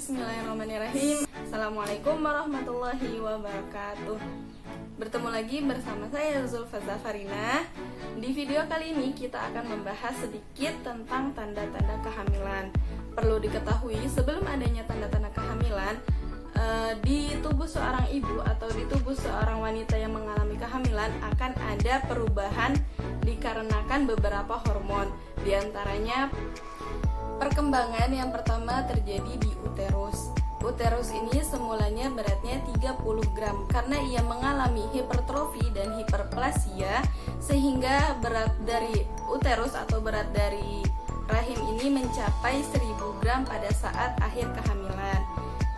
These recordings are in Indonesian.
Bismillahirrahmanirrahim. Assalamualaikum warahmatullahi wabarakatuh. Bertemu lagi bersama saya Zulfa Farina. Di video kali ini kita akan membahas sedikit tentang tanda-tanda kehamilan. Perlu diketahui sebelum adanya tanda-tanda kehamilan, di tubuh seorang ibu atau di tubuh seorang wanita yang mengalami kehamilan akan ada perubahan dikarenakan beberapa hormon. Di antaranya perkembangan yang pertama terjadi di uterus. Uterus ini semulanya beratnya 30 gram karena ia mengalami hipertrofi dan hiperplasia, sehingga berat dari uterus atau berat dari rahim ini mencapai 1000 gram pada saat akhir kehamilan.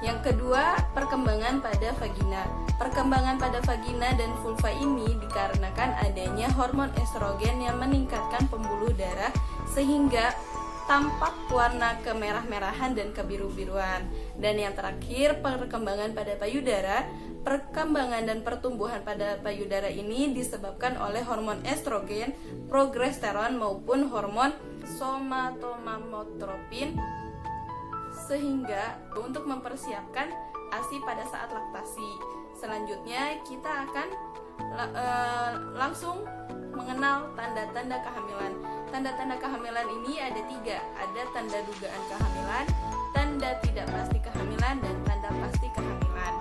Yang kedua, perkembangan pada vagina. Perkembangan pada vagina dan vulva ini dikarenakan adanya hormon estrogen yang meningkatkan pembuluh darah sehingga tampak warna kemerah-merahan dan kebiru-biruan. Dan yang terakhir, perkembangan pada payudara. Perkembangan dan pertumbuhan pada payudara ini disebabkan oleh hormon estrogen, progesteron maupun hormon somatomamotropin, sehingga untuk mempersiapkan ASI pada saat laktasi. Selanjutnya kita akan langsung mengenal tanda-tanda kehamilan. Tanda-tanda kehamilan ini ada 3. Ada tanda dugaan kehamilan, tanda tidak pasti kehamilan, dan tanda pasti kehamilan.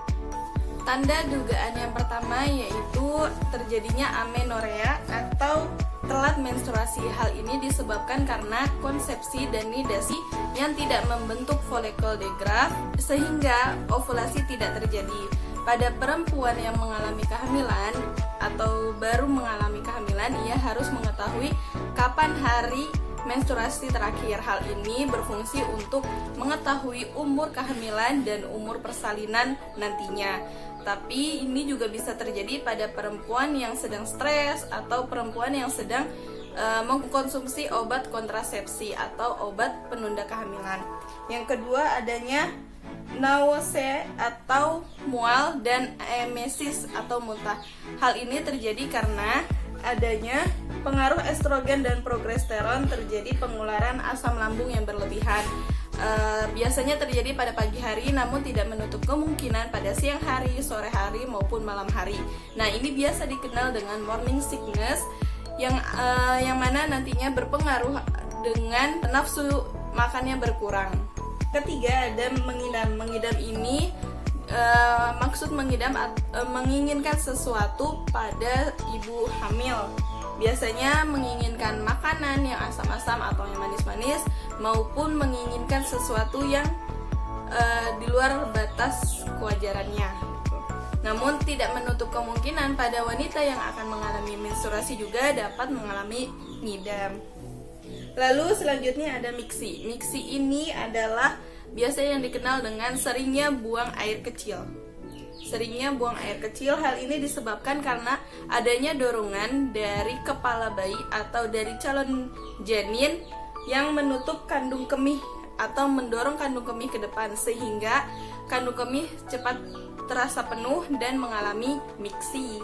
Tanda dugaan yang pertama yaitu terjadinya amenorea atau telat menstruasi. Hal ini disebabkan karena konsepsi dan nidasi yang tidak membentuk folikel degraf sehingga ovulasi tidak terjadi. Pada perempuan yang mengalami kehamilan atau baru mengalami kehamilan, ia harus mengetahui kapan hari menstruasi terakhir. Hal ini berfungsi untuk mengetahui umur kehamilan dan umur persalinan nantinya. Tapi ini juga bisa terjadi pada perempuan yang sedang stres atau perempuan yang sedang mengkonsumsi obat kontrasepsi atau obat penunda kehamilan. Yang kedua, adanya nausea atau mual dan emesis atau muntah. Hal ini terjadi karena adanya pengaruh estrogen dan progesteron, terjadi pengularan asam lambung yang berlebihan. Biasanya terjadi pada pagi hari, namun tidak menutup kemungkinan pada siang hari, sore hari maupun malam hari. Nah, ini biasa dikenal dengan morning sickness yang mana nantinya berpengaruh dengan nafsu makannya berkurang. Ketiga, ada mengidam. Mengidam ini maksud mengidam menginginkan sesuatu pada ibu hamil. Biasanya menginginkan makanan yang asam-asam atau yang manis-manis, maupun menginginkan sesuatu yang di luar batas kewajarannya. Namun tidak menutup kemungkinan pada wanita yang akan mengalami menstruasi juga dapat mengalami ngidam. Lalu selanjutnya ada miksi. Miksi ini adalah biasanya yang dikenal dengan seringnya buang air kecil. Seringnya buang air kecil, hal ini disebabkan karena adanya dorongan dari kepala bayi atau dari calon janin yang menutup kandung kemih atau mendorong kandung kemih ke depan, sehingga kandung kemih cepat terasa penuh dan mengalami miksi.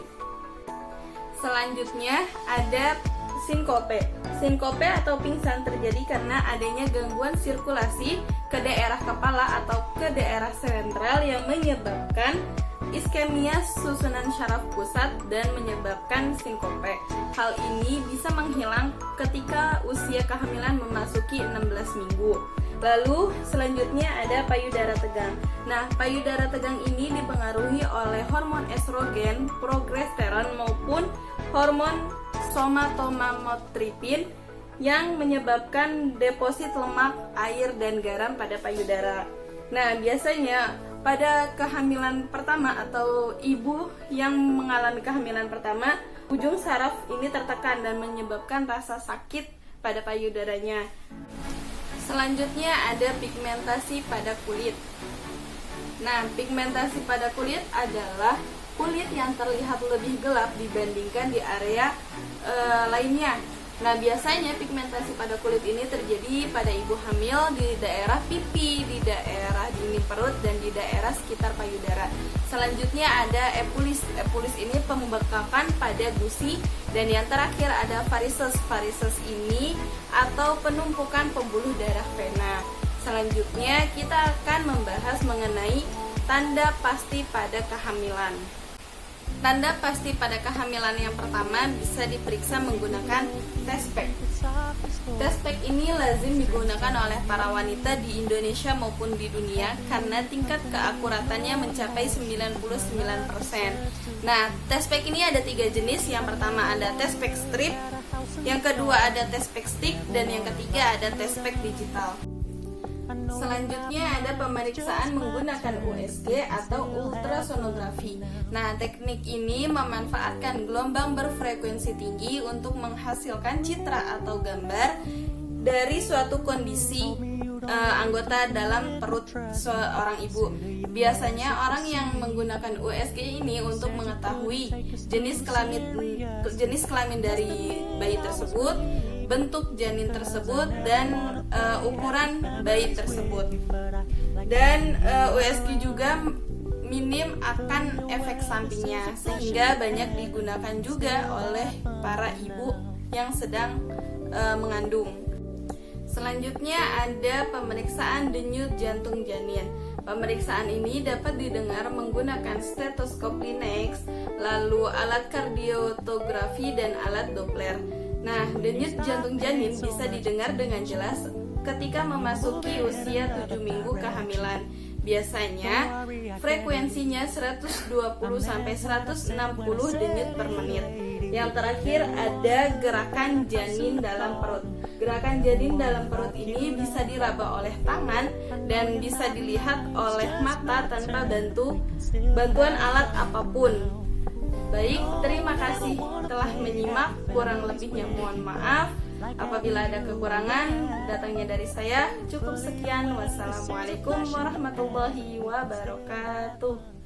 Selanjutnya ada sinkope. Sinkope atau pingsan terjadi karena adanya gangguan sirkulasi ke daerah kepala atau ke daerah sentral yang menyebabkan iskemia susunan syaraf pusat dan menyebabkan sinkope. Hal ini bisa menghilang ketika usia kehamilan memasuki 16 minggu. Lalu selanjutnya ada payudara tegang. Nah, payudara tegang ini dipengaruhi oleh hormon estrogen, progesteron maupun hormon somatomamotropin yang menyebabkan deposit lemak, air, dan garam pada payudara. Nah, biasanya pada kehamilan pertama atau ibu yang mengalami kehamilan pertama, ujung saraf ini tertekan dan menyebabkan rasa sakit pada payudaranya. Selanjutnya ada pigmentasi pada kulit. Nah, pigmentasi pada kulit adalah kulit yang terlihat lebih gelap dibandingkan di area lainnya. Nah, biasanya pigmentasi pada kulit ini terjadi pada ibu hamil di daerah pipi, di daerah dinding perut, dan di daerah sekitar payudara. Selanjutnya ada epulis. Epulis ini pembekakan pada gusi. Dan yang terakhir ada varises. Varises ini atau penumpukan pembuluh darah vena. Selanjutnya kita akan membahas mengenai tanda pasti pada kehamilan. Tanda pasti pada kehamilan yang pertama bisa diperiksa menggunakan tespek. Tespek ini lazim digunakan oleh para wanita di Indonesia maupun di dunia karena tingkat keakuratannya mencapai 99%. Nah, tespek ini ada 3 jenis. Yang pertama ada tespek strip, yang kedua ada tespek stick, dan yang ketiga ada tespek digital. Selanjutnya ada pemeriksaan menggunakan USG atau ultrasonografi. Nah, teknik ini memanfaatkan gelombang berfrekuensi tinggi untuk menghasilkan citra atau gambar dari suatu kondisi anggota dalam perut seorang ibu. Biasanya orang yang menggunakan USG ini untuk mengetahui jenis kelamin dari bayi tersebut, bentuk janin tersebut, dan ukuran bayi tersebut. Dan USG juga minim akan efek sampingnya, sehingga banyak digunakan juga oleh para ibu yang sedang mengandung. Selanjutnya ada pemeriksaan denyut jantung janin. Pemeriksaan ini dapat didengar menggunakan stetoskop Linex, lalu alat kardiotografi dan alat Doppler. Nah, denyut jantung janin bisa didengar dengan jelas ketika memasuki usia 7 minggu kehamilan. Biasanya frekuensinya 120-160 denyut per menit. Yang terakhir ada gerakan janin dalam perut. Gerakan janin dalam perut ini bisa diraba oleh tangan dan bisa dilihat oleh mata tanpa bantuan alat apapun. Baik, terima kasih telah menyimak. Kurang lebihnya mohon maaf. Apabila ada kekurangan datangnya dari saya. Cukup sekian. Wassalamualaikum warahmatullahi wabarakatuh.